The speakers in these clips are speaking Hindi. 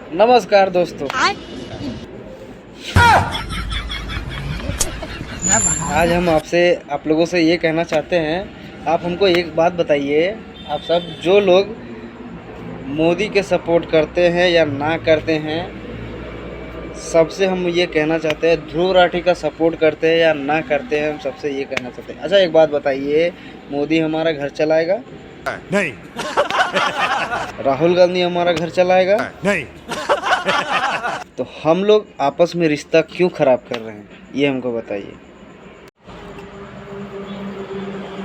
नमस्कार दोस्तों, आज हम आप लोगों से ये कहना चाहते हैं, आप हमको एक बात बताइए, आप सब जो लोग मोदी के सपोर्ट करते हैं या ना करते हैं, सबसे हम ये कहना चाहते हैं, ध्रुव राठी का सपोर्ट करते हैं या ना करते हैं, हम सबसे ये कहना चाहते हैं। अच्छा एक बात बताइए, मोदी हमारा घर चलाएगा? नहीं। राहुल गांधी हमारा घर चलाएगा? नहीं। तो हम लोग आपस में रिश्ता क्यों खराब कर रहे हैं, ये हमको बताइए।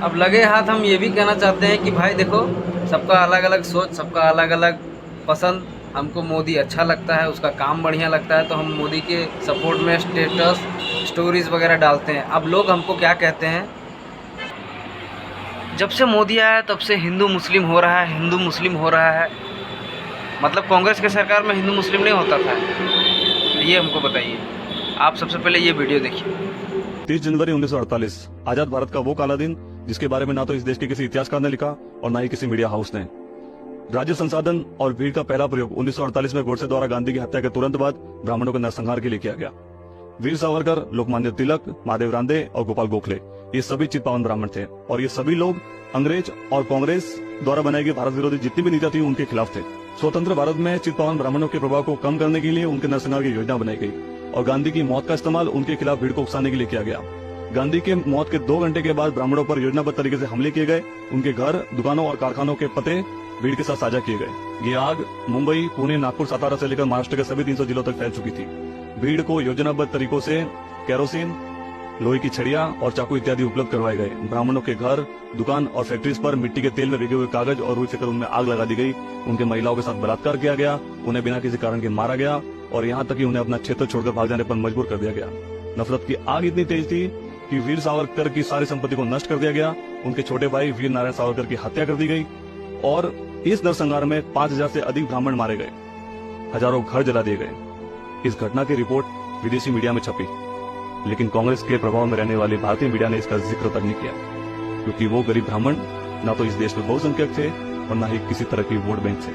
अब लगे हाथ हम ये भी कहना चाहते हैं कि भाई देखो, सबका अलग अलग सोच, सबका अलग अलग पसंद। हमको मोदी अच्छा लगता है, उसका काम बढ़िया लगता है, तो हम मोदी के सपोर्ट में स्टेटस स्टोरीज वगैरह डालते हैं। अब लोग हमको क्या कहते हैं, जब से मोदी आया तब से हिंदू मुस्लिम हो रहा है, हिंदू मुस्लिम हो रहा है। मतलब कांग्रेस के सरकार में हिंदू मुस्लिम नहीं होता था, ये हमको बताइए। आप सबसे पहले ये वीडियो देखिए। 30 जनवरी 1948 आजाद भारत का वो काला दिन जिसके बारे में ना तो इस देश के किसी इतिहासकार ने लिखा और ना ही किसी मीडिया हाउस ने। राज्य संसाधन और भीड़ का पहला प्रयोग 1948 में गोडसे द्वारा गांधी की हत्या के तुरंत बाद ब्राह्मणों के नरसंहार के लिए किया गया। वीर सावरकर, लोकमान्य तिलक, महादेव रांदे और गोपाल गोखले ये सभी चित्पावन ब्राह्मण थे और ये सभी लोग अंग्रेज और कांग्रेस द्वारा बनाई गई भारत विरोधी जितनी भी नीतियां थी उनके खिलाफ थे। स्वतंत्र भारत में चित्पावन ब्राह्मणों के प्रभाव को कम करने के लिए उनके नरसंहार की योजना बनाई गई और गांधी की मौत का इस्तेमाल उनके खिलाफ भीड़ को उकसाने के लिए किया गया। गांधी के मौत के 2 घंटे के बाद ब्राह्मणों पर योजनाबद्ध तरीके से हमले किए गए। उनके घर, दुकानों और कारखानों के पते भीड़ के साथ साझा किए गए। ये आग मुंबई, पुणे, नागपुर, सातारा से लेकर महाराष्ट्र के सभी 300 जिलों तक फैल चुकी थी। भीड़ को योजनाबद्ध तरीकों से केरोसिन, लोहे की छड़ियां और चाकू इत्यादि उपलब्ध करवाए गए। ब्राह्मणों के घर, दुकान और फैक्ट्रीज पर मिट्टी के तेल में भिगे हुए कागज और रुई से उनमें आग लगा दी गई। उनके महिलाओं के साथ बलात्कार किया गया, उन्हें बिना किसी कारण के मारा गया और यहाँ तक कि उन्हें अपना क्षेत्र छोड़कर भाग जाने पर मजबूर कर दिया गया। नफरत की आग इतनी तेज थी कि वीर सावरकर की सारी संपत्ति को नष्ट कर दिया गया। उनके छोटे भाई वीर नारायण सावरकर की हत्या कर दी गई और इस नरसंहार में 5000 से अधिक ब्राह्मण मारे गए, हजारों घर जला दिए गए। इस घटना की रिपोर्ट विदेशी मीडिया में छपी, लेकिन कांग्रेस के प्रभाव में रहने वाली भारतीय मीडिया ने इसका जिक्र तक नहीं किया, क्योंकि वो गरीब ब्राह्मण न तो इस देश में बहुसंख्यक थे और न ही किसी तरह की वोट बैंक थे।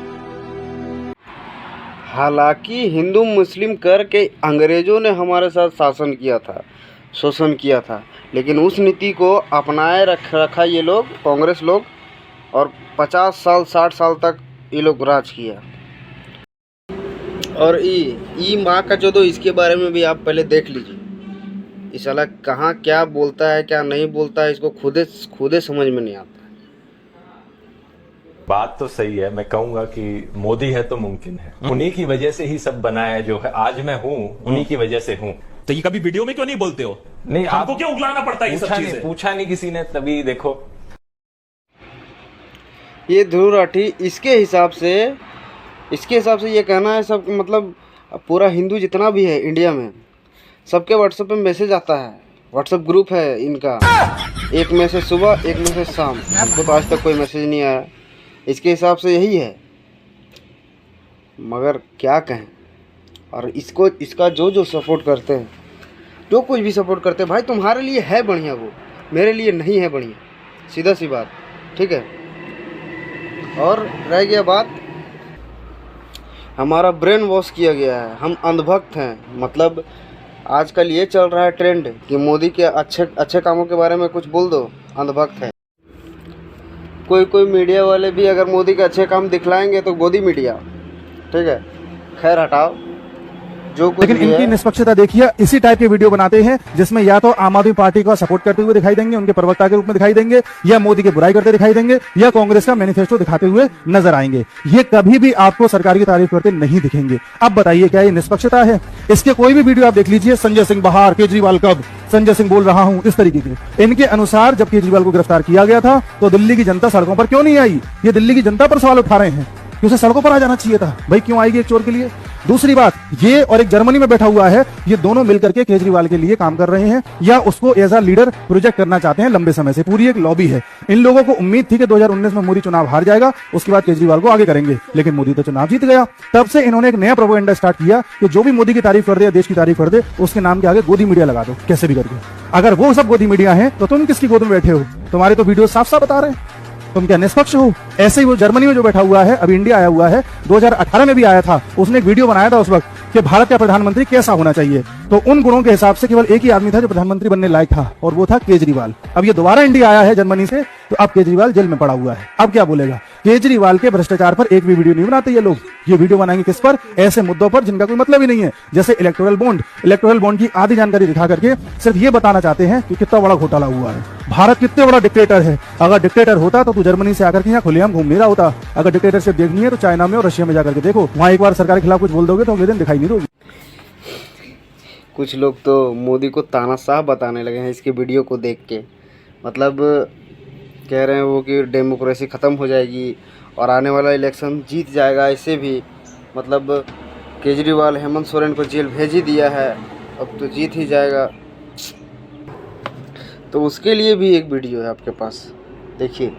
हालांकि हिंदू मुस्लिम करके अंग्रेजों ने हमारे साथ शासन किया था, शोषण किया था, लेकिन उस नीति को अपनाए रखा ये लोग, कांग्रेस लोग, और 50 साल 60 साल तक ये लोग राज किया। और ई माँ का जो, इसके बारे में भी आप पहले देख लीजिए। इस साला कहाँ क्या बोलता है, क्या नहीं बोलता है, इसको खुदे समझ में नहीं आता। बात तो सही है, मैं कहूंगा कि मोदी है तो मुमकिन है, उन्हीं की वजह से ही सब बना है जो है आज मैं हूँ, उन्हीं की वजह से हूँ। तो ये कभी वीडियो में क्यों नहीं बोलते हो? नहीं, आपको क्यों उगलाना पड़ता है ये सब चीजें? पूछा नहीं किसी ने, तभी देखो। ये ध्रुव राठी इसके हिसाब से ये कहना है, सब मतलब पूरा हिंदू जितना भी है इंडिया में, सबके व्हाट्सएप पे मैसेज आता है। व्हाट्सएप ग्रुप है इनका, एक मैसेज सुबह, एक मैसेज शाम। हमको तो आज तक कोई मैसेज नहीं आया। इसके हिसाब से यही है, मगर क्या कहें। और इसका जो सपोर्ट करते हैं, जो कुछ भी सपोर्ट करते हैं, भाई तुम्हारे लिए है बढ़िया, वो मेरे लिए नहीं है बढ़िया, सीधा सी बात, ठीक है। और रह गया बात, हमारा ब्रेन वॉश किया गया है, हम अंधभक्त हैं। मतलब आजकल ये चल रहा है ट्रेंड कि मोदी के अच्छे कामों के बारे में कुछ बोल दो, अंधभक्त है। कोई मीडिया वाले भी अगर मोदी के अच्छे काम दिखलाएंगे तो गोदी मीडिया, ठीक है। खैर हटाओ, जो कुछ लेकिन इनकी निष्पक्षता देखिए, इसी टाइप के वीडियो बनाते हैं जिसमें या तो आम आदमी पार्टी का सपोर्ट करते हुए दिखाई देंगे, उनके प्रवक्ता के रूप में दिखाई देंगे, या मोदी की बुराई करते दिखाई देंगे, या कांग्रेस का मैनिफेस्टो दिखाते हुए नजर आएंगे। ये कभी भी आपको सरकार की तारीफ करते नहीं दिखेंगे। अब बताइए क्या ये निष्पक्षता है? इसके कोई भी वीडियो आप देख लीजिए, संजय सिंह बाहर, केजरीवाल कब, संजय सिंह बोल रहा हूं, इस तरीके के। इनके अनुसार जब केजरीवाल को गिरफ्तार किया गया था तो दिल्ली की जनता सड़कों पर क्यों नहीं आई? ये दिल्ली की जनता पर सवाल उठा रहे हैं कि उसे सड़कों पर आ जाना चाहिए था। भाई क्यों आएगी एक चोर के लिए? दूसरी बात, ये और एक जर्मनी में बैठा हुआ है, ये दोनों मिलकर के केजरीवाल के लिए काम कर रहे हैं या उसको एज अ लीडर प्रोजेक्ट करना चाहते हैं लंबे समय से। पूरी एक लॉबी है। इन लोगों को उम्मीद थी कि 2019 में मोदी चुनाव हार जाएगा, उसके बाद केजरीवाल को आगे करेंगे, लेकिन मोदी तो चुनाव जीत गया। तब से इन्होंने एक नया प्रोपेगेंडा स्टार्ट किया कि जो भी मोदी की तारीफ कर दे, देश की तारीफ कर दे, उसके नाम के आगे गोदी मीडिया लगा दो, कैसे भी करके। अगर वो सब गोदी मीडिया है तो तुम किसकी गोद में बैठे हो? तुम्हारे तो वीडियो साफ साफ बता रहे हैं। तुम क्या निष्पक्ष हो? ऐसे ही वो जर्मनी में जो बैठा हुआ है, अभी इंडिया आया हुआ है, 2018 में भी आया था, उसने एक वीडियो बनाया था उस वक्त कि भारत का प्रधानमंत्री कैसा होना चाहिए। तो उन गुणों के हिसाब से केवल एक ही आदमी था जो प्रधानमंत्री बनने लायक था, और वो था केजरीवाल। अब ये दोबारा इंडिया आया है जर्मनी से, तो अब केजरीवाल जेल में पड़ा हुआ है। अब क्या बोलेगा? केजरीवाल के भ्रष्टाचार पर एक भी वीडियो नहीं बनाते ये लोग। ये वीडियो बनाएंगे किस पर? ऐसे मुद्दों पर जिनका कोई मतलब ही नहीं है, जैसे इलेक्टोरल बॉन्ड की आधी जानकारी दिखा करके सिर्फ ये बताना चाहते हैं कि कितना बड़ा घोटाला हुआ है। भारत कितने बड़ा डिक्टेटर है। अगर डिक्टेटर होता तो तू जर्मनी से आकर के यहाँ खुलेआम घूम नहीं रहा होता। अगर डिक्टेटरशिप देखनी है तो चाइना में और रशिया में जाकर के देखो, वहां एक बार सरकार के खिलाफ कुछ बोल दोगे तो अगले दिन दिखाई नहीं दोगी। कुछ लोग तो मोदी को तानाशाह बताने लगे हैं इसके वीडियो को देख के। मतलब कह रहे हैं वो कि डेमोक्रेसी ख़त्म हो जाएगी और आने वाला इलेक्शन जीत जाएगा। ऐसे भी मतलब केजरीवाल हेमंत सोरेन को जेल भेज ही दिया है, अब तो जीत ही जाएगा। तो उसके लिए भी एक वीडियो है आपके पास, देखिए।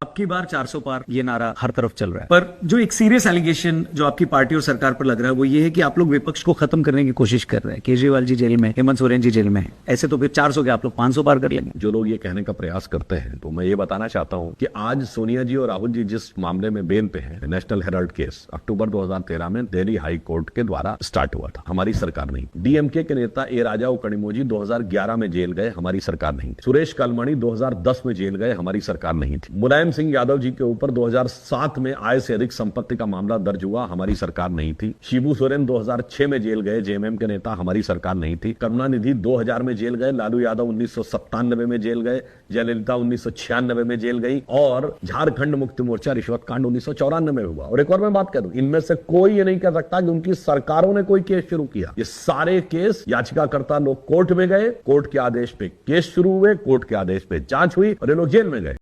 अब की बार 400 पार ये नारा हर तरफ चल रहा है, पर जो एक सीरियस एलिगेशन जो आपकी पार्टी और सरकार पर लग रहा है वो ये है कि आप लोग विपक्ष को खत्म करने की कोशिश कर रहे हैं। केजरीवाल जी जेल में, हेमंत सोरेन जी जेल में है, ऐसे तो फिर 400 के आप लोग 500 पार कर लेंगे। जो लोग ये कहने का प्रयास करते हैं, तो मैं ये बताना चाहता हूं कि आज सोनिया जी और राहुल जी जिस मामले में बेल पे हैं, नेशनल हेराल्ड केस अक्टूबर 2013 में दिल्ली हाई कोर्ट के द्वारा स्टार्ट हुआ था, हमारी सरकार नहीं। डीएमके के नेता ए राजा कनिमोझी 2011 में जेल गए, हमारी सरकार नहीं थी। सुरेश कलमाड़ी 2010 में जेल गए, हमारी सरकार नहीं थी। मुलायम सिंह यादव जी के ऊपर 2007 में आय से अधिक संपत्ति का मामला दर्ज हुआ, हमारी सरकार नहीं थी। शिबू सोरेन 2006 में जेल गए, जेएमएम के नेता, हमारी सरकार नहीं थी। करुणानिधि 2000 में जेल गए, लालू यादव 1997 में जेल गए, जयललिता 1996 में जेल गई, और झारखंड मुक्ति मोर्चा रिश्वत कांड 1994 में हुआ। और एक और मैं बात कह दूं, इनमें से कोई ये नहीं कह सकता कि उनकी सरकारों ने कोई केस शुरू किया। ये सारे केस याचिकाकर्ता लोग कोर्ट में गए, कोर्ट के आदेश पे केस शुरू हुए, कोर्ट के आदेश पे जांच हुई और ये लोग जेल में गए।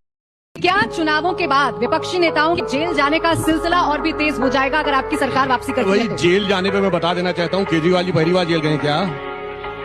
क्या चुनावों के बाद विपक्षी नेताओं के जेल जाने का सिलसिला और भी तेज हो जाएगा अगर आपकी सरकार वापसी करती है? वही जेल जाने पे मैं बता देना चाहता हूँ, केजरीवाल जी पहली बार जेल गए क्या?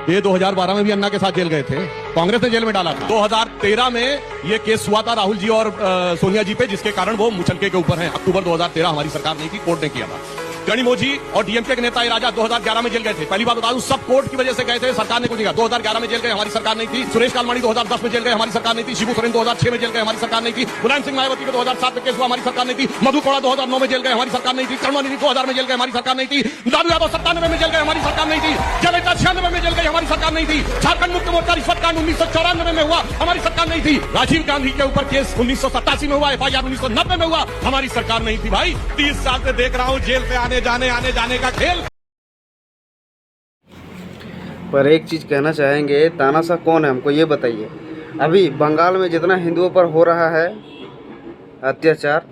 ये 2012 में भी अन्ना के साथ जेल गए थे, कांग्रेस ने जेल में डाला था। 2013 में ये केस हुआ था राहुल जी और सोनिया जी पे, जिसके कारण वो मुचलके के ऊपर हैं। अक्टूबर 2013 हमारी सरकार नहीं थी, कोर्ट ने किया था। कनिमोझी और डीएमके के नेता ए राजा 2011 में जेल गए थे। पहली बात बता दूं, सब कोर्ट की वजह से गए थे, सरकार ने कुछ नहीं कहा। 2011 में जेल गए, हमारी सरकार नहीं थी। सुरेश कलमाड़ी 2010 में जेल गए, हमारी सरकार नहीं थी। शिबू सोरेन 2006 में जेल गए, हमारी सरकार नहीं थी। मुलायम सिंह मायावती को 2007 में केस हुआ, हमारी सरकार नहीं थी। मधु कोड़ा 2009 में जेल गए, हमारी सरकार नहीं थी। करुणानिधि 2000 में जेल गए, हमारी सरकार नहीं थी। लालू यादव 97 में जेल गए, हमारी सरकार नहीं थी। जयललिता 96 में जेल गए, हमारी सरकार नहीं थी। झारखंड मुक्ति मोर्चा रिश्वत कांड 1994 में हुआ, हमारी सरकार नहीं थी। राजीव गांधी के ऊपर केस 1987 में हुआ, एफआईआर 1990 में हुआ, हमारी सरकार नहीं थी। भाई 30 साल से देख रहा हूं जेल से आने जाने का खेल। पर एक चीज़ कहना चाहेंगे, तानाशाह कौन है हमको ये बताइए। अभी बंगाल में जितना हिंदुओं पर हो रहा है अत्याचार,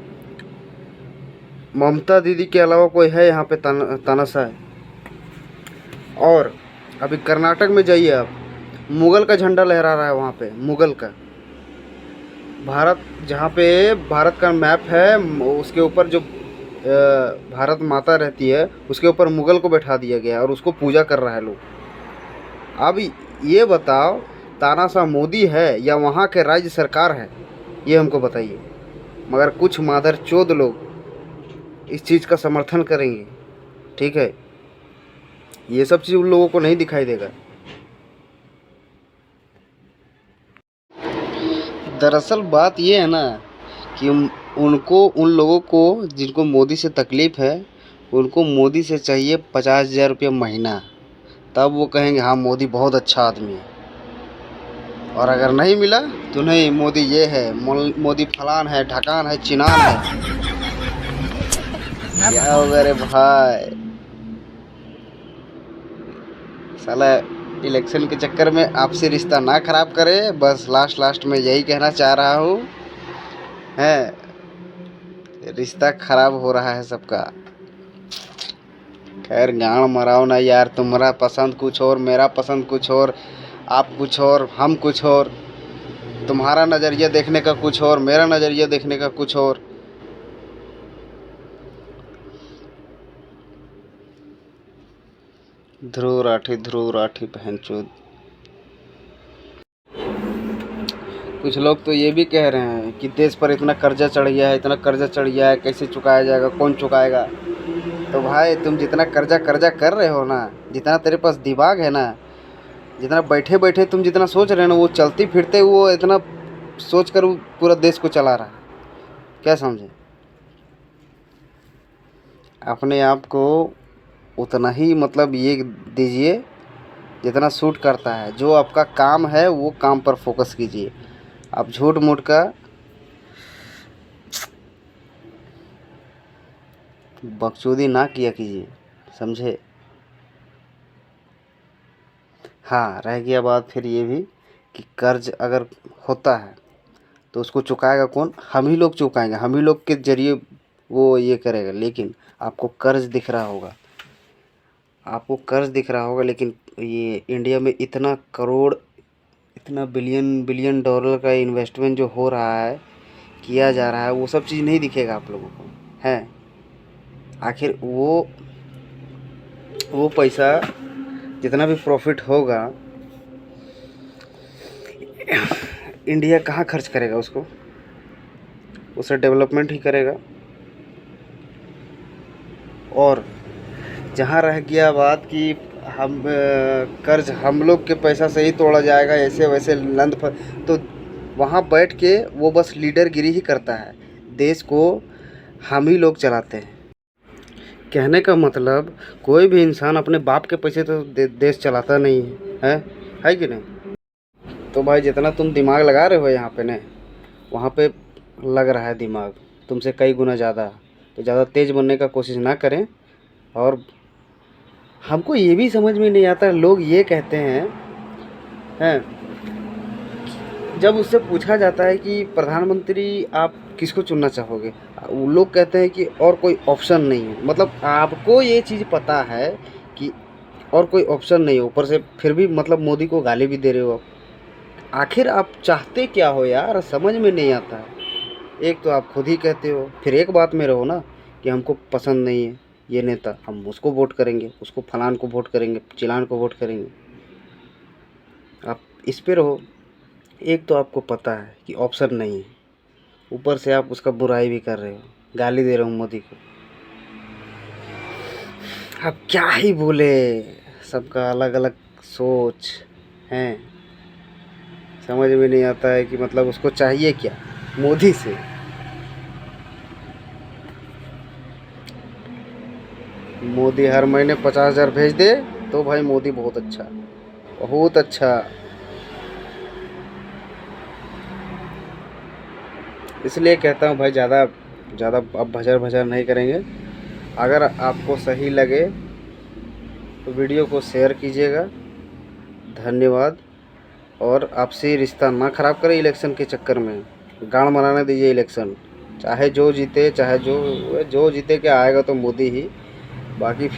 ममता दीदी के अलावा कोई है यहाँ पे तानाशाह? और अभी कर्नाटक में जाइए आप, मुगल का झंडा लहरा रहा है वहाँ पे, मुगल का। भारत जहाँ पे भारत का मैप है उसके ऊपर जो भारत माता रहती है उसके ऊपर मुगल को बैठा दिया गया और उसको पूजा कर रहा है लोग। अब ये बताओ, तानाशाह मोदी है या वहाँ के राज्य सरकार है, ये हमको बताइए। मगर कुछ मादरचोद लोग इस चीज़ का समर्थन करेंगे, ठीक है? ये सब चीज़ उन लोगों को नहीं दिखाई देगा। दरअसल बात ये है ना कि उन लोगों को जिनको मोदी से तकलीफ़ है, उनको मोदी से चाहिए 50,000 रुपये महीना, तब वो कहेंगे हाँ मोदी बहुत अच्छा आदमी है। और अगर नहीं मिला तो नहीं, मोदी ये है, मोदी फलान है, ढकान है, चिनान है। क्या होगा रे भाई? साला इलेक्शन के चक्कर में आपसे रिश्ता ना खराब करे, बस लास्ट में यही कहना चाह रहा हूँ। है रिश्ता खराब हो रहा है सबका। खैर गाँव मराओ ना यार, तुम्हारा पसंद कुछ और, मेरा पसंद कुछ और, आप कुछ और, हम कुछ और, तुम्हारा नज़रिया देखने का कुछ और, मेरा नज़रिया देखने का कुछ और। ध्रुव राठी बहनचोद। कुछ लोग तो ये भी कह रहे हैं कि देश पर इतना कर्जा चढ़ गया है, कैसे चुकाया जाएगा, कौन चुकाएगा? तो भाई तुम जितना कर्जा कर रहे हो ना, जितना तेरे पास दिमाग है ना, जितना बैठे तुम जितना सोच रहे हो ना, वो चलती फिरते वो इतना सोचकर वो पूरा देश को चला रहा है, क्या समझे? अपने आप को उतना ही मतलब ये दीजिए जितना सूट करता है। जो आपका काम है वो काम पर फोकस कीजिए। आप झूठ मूठ का बकचोदी ना किया कीजिए, समझे? हाँ, रह गया बात फिर ये भी कि कर्ज अगर होता है तो उसको चुकाएगा कौन? हम ही लोग चुकाएंगे, हम ही लोग के जरिए वो ये करेगा। लेकिन आपको कर्ज दिख रहा होगा, आपको कर्ज दिख रहा होगा, लेकिन ये इंडिया में इतना करोड़, इतना बिलियन डॉलर का इन्वेस्टमेंट जो हो रहा है, किया जा रहा है, वो सब चीज़ नहीं दिखेगा आप लोगों को, है? आखिर वो पैसा जितना भी प्रॉफिट होगा, इंडिया कहाँ खर्च करेगा उसको? उसे डेवलपमेंट ही करेगा। और जहाँ रह गया बात कि हम कर्ज हम लोग के पैसा से ही तोड़ा जाएगा, ऐसे वैसे तो वहाँ बैठ के वो बस लीडरगिरी ही करता है। देश को हम ही लोग चलाते हैं। कहने का मतलब कोई भी इंसान अपने बाप के पैसे तो देश चलाता नहीं है कि नहीं? तो भाई जितना तुम दिमाग लगा रहे हो यहाँ पे ना, वहाँ पे लग रहा है दिमाग तुमसे कई गुना ज़्यादा। तो ज़्यादा तेज़ बनने का कोशिश ना करें। और हमको ये भी समझ में नहीं आता, लोग ये कहते हैं जब उससे पूछा जाता है कि प्रधानमंत्री आप किसको चुनना चाहोगे, वो लोग कहते हैं कि और कोई ऑप्शन नहीं है। मतलब आपको ये चीज़ पता है कि और कोई ऑप्शन नहीं है, ऊपर से फिर भी मतलब मोदी को गाली भी दे रहे हो। आखिर आप चाहते क्या हो यार, समझ में नहीं आता है। एक तो आप खुद ही कहते हो, फिर एक बात में रहो ना कि हमको पसंद नहीं है ये नेता, हम उसको वोट करेंगे, उसको फलान को वोट करेंगे, चिलान को वोट करेंगे। आप इस पे रहो। एक तो आपको पता है कि ऑप्शन नहीं है, ऊपर से आप उसका बुराई भी कर रहे हो, गाली दे रहे हो मोदी को। अब क्या ही बोले, सबका अलग अलग सोच है, समझ में नहीं आता है कि मतलब उसको चाहिए क्या मोदी से। मोदी हर महीने 50,000 भेज दे तो भाई मोदी बहुत अच्छा, बहुत अच्छा। इसलिए कहता हूँ भाई ज़्यादा अब भजर नहीं करेंगे। अगर आपको सही लगे तो वीडियो को शेयर कीजिएगा। धन्यवाद। और आपसे रिश्ता ना ख़राब करें इलेक्शन के चक्कर में, गाड़ मनाने दीजिए इलेक्शन। चाहे जो जीते, चाहे जो जीते के आएगा तो मोदी ही, बाकी